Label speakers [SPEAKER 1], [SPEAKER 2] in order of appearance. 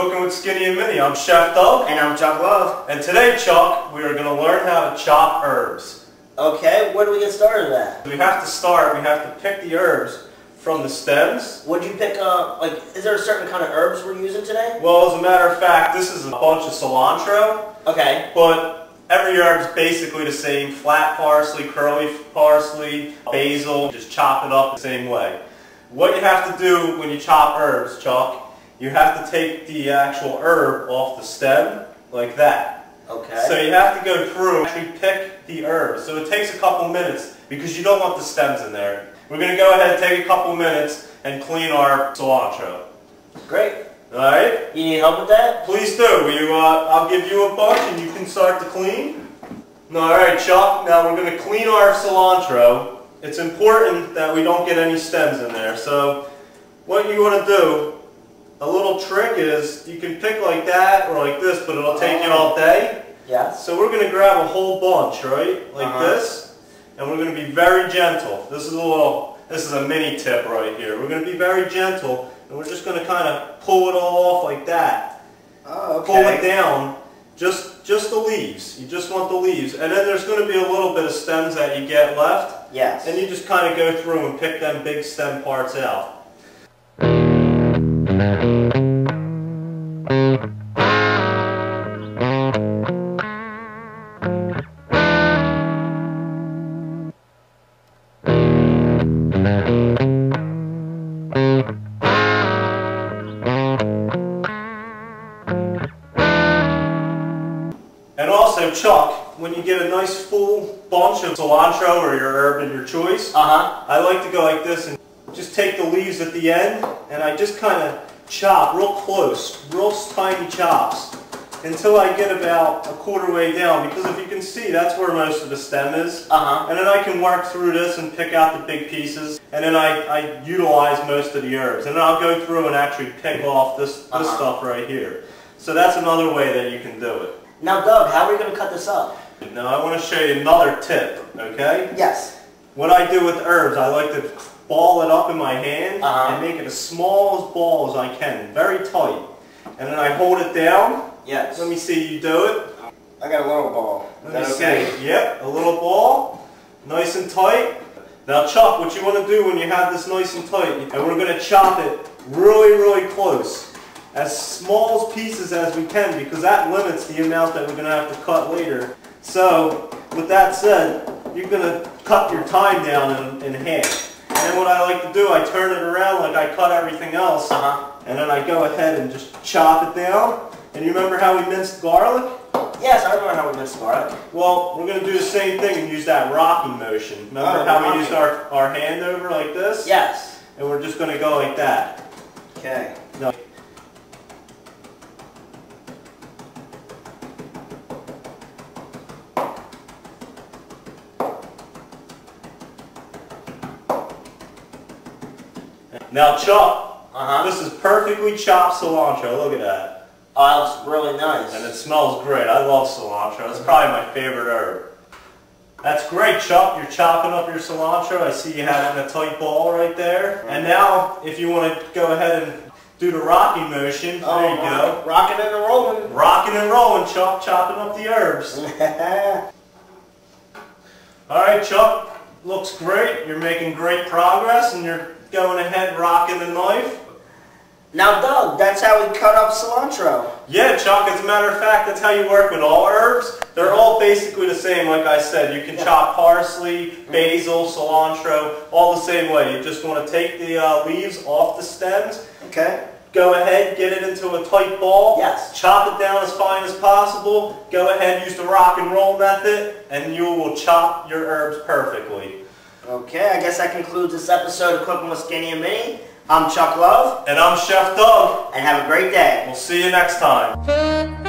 [SPEAKER 1] Cooking with Skinny and Mini. I'm Chef Doug.
[SPEAKER 2] And I'm Chuck Love.
[SPEAKER 1] And today, Chuck, we are going to learn how to chop herbs.
[SPEAKER 2] Okay, where do we get started at?
[SPEAKER 1] We have to pick the herbs from the stems.
[SPEAKER 2] Would you pick, is there a certain kind of herbs we're using today?
[SPEAKER 1] Well, as a matter of fact, this is a bunch of cilantro.
[SPEAKER 2] Okay.
[SPEAKER 1] But every herb is basically the same. Flat parsley, curly parsley, basil. Just chop it up the same way. What you have to do when you chop herbs, Chuck, you have to take the actual herb off the stem, like that.
[SPEAKER 2] Okay.
[SPEAKER 1] So you have to go through and actually pick the herbs. So it takes a couple minutes because you don't want the stems in there. We're going to go ahead and take a couple minutes and clean our cilantro.
[SPEAKER 2] Great.
[SPEAKER 1] Alright?
[SPEAKER 2] You need help with that?
[SPEAKER 1] Please do. I'll give you a bunch and you can start to clean. Alright, Chuck, now we're going to clean our cilantro. It's important that we don't get any stems in there. So what you want to do, a little trick is you can pick like that or like this, but it'll take you all day.
[SPEAKER 2] Yes.
[SPEAKER 1] So we're going to grab a whole bunch, right? Like this. And we're going to be very gentle. This is a mini tip right here. We're going to be very gentle and we're just going to kind of pull it all off like that.
[SPEAKER 2] Oh, okay.
[SPEAKER 1] Pull it down. Just the leaves. You just want the leaves. And then there's going to be a little bit of stems that you get left.
[SPEAKER 2] Yes.
[SPEAKER 1] And you just kind of go through and pick them big stem parts out. And also, Chuck, when you get a nice full bunch of cilantro or your herb of your choice, I like to go like this and just take the leaves at the end and I just kind of chop real close, real tiny chops until I get about a quarter way down, because if you can see, that's where most of the stem is. And then I can work through this and pick out the big pieces, and then I utilize most of the herbs. And then I'll go through and actually pick off this stuff right here. So that's another way that you can do it.
[SPEAKER 2] Now, Doug, how are we going to cut this up?
[SPEAKER 1] Now I want to show you another tip, okay?
[SPEAKER 2] Yes.
[SPEAKER 1] What I do with herbs, I like to ball it up in my hand and make it as small as ball as I can, very tight. And then I hold it down.
[SPEAKER 2] Yes.
[SPEAKER 1] Let me see you do it.
[SPEAKER 2] I got a little ball.
[SPEAKER 1] Let me see. Yep, a little ball, nice and tight. Now Chuck, what you want to do when you have this nice and tight, and we're going to chop it really, really close. As small pieces as we can, because that limits the amount that we're going to have to cut later. So, with that said, you're going to cut your time down in half. And then what I like to do, I turn it around like I cut everything else, and then I go ahead and just chop it down. And you remember how we minced garlic?
[SPEAKER 2] Yes, I remember how we minced garlic.
[SPEAKER 1] Well, we're going to do the same thing and use that rocking motion. Remember how we used our hand over like this?
[SPEAKER 2] Yes.
[SPEAKER 1] And we're just going to go like that.
[SPEAKER 2] Okay.
[SPEAKER 1] No. Now, Chuck, this is perfectly chopped cilantro. Look at that.
[SPEAKER 2] Oh, that looks really nice.
[SPEAKER 1] And it smells great. I love cilantro. It's probably my favorite herb. That's great, Chuck. You're chopping up your cilantro. I see you have it in a tight ball right there. And now, if you want to go ahead and do the rocking motion, there you go.
[SPEAKER 2] Rocking and rolling.
[SPEAKER 1] Rocking and rolling, Chuck. Chopping up the herbs. Alright, Chuck. Looks great. You're making great progress, and you're going ahead rocking the knife.
[SPEAKER 2] Now, Doug, that's how we cut up cilantro.
[SPEAKER 1] Yeah, Chuck, as a matter of fact, that's how you work with all herbs. They're all basically the same, like I said. You can chop parsley, basil, cilantro, all the same way. You just want to take the leaves off the stems.
[SPEAKER 2] Okay.
[SPEAKER 1] Go ahead, get it into a tight ball.
[SPEAKER 2] Yes.
[SPEAKER 1] Chop it down as fine as possible. Go ahead, use the rock and roll method, and you will chop your herbs perfectly.
[SPEAKER 2] Okay, I guess that concludes this episode of Cooking with Skinny and Mini. I'm Chuck Love.
[SPEAKER 1] And I'm Chef Doug.
[SPEAKER 2] And have a great day.
[SPEAKER 1] We'll see you next time.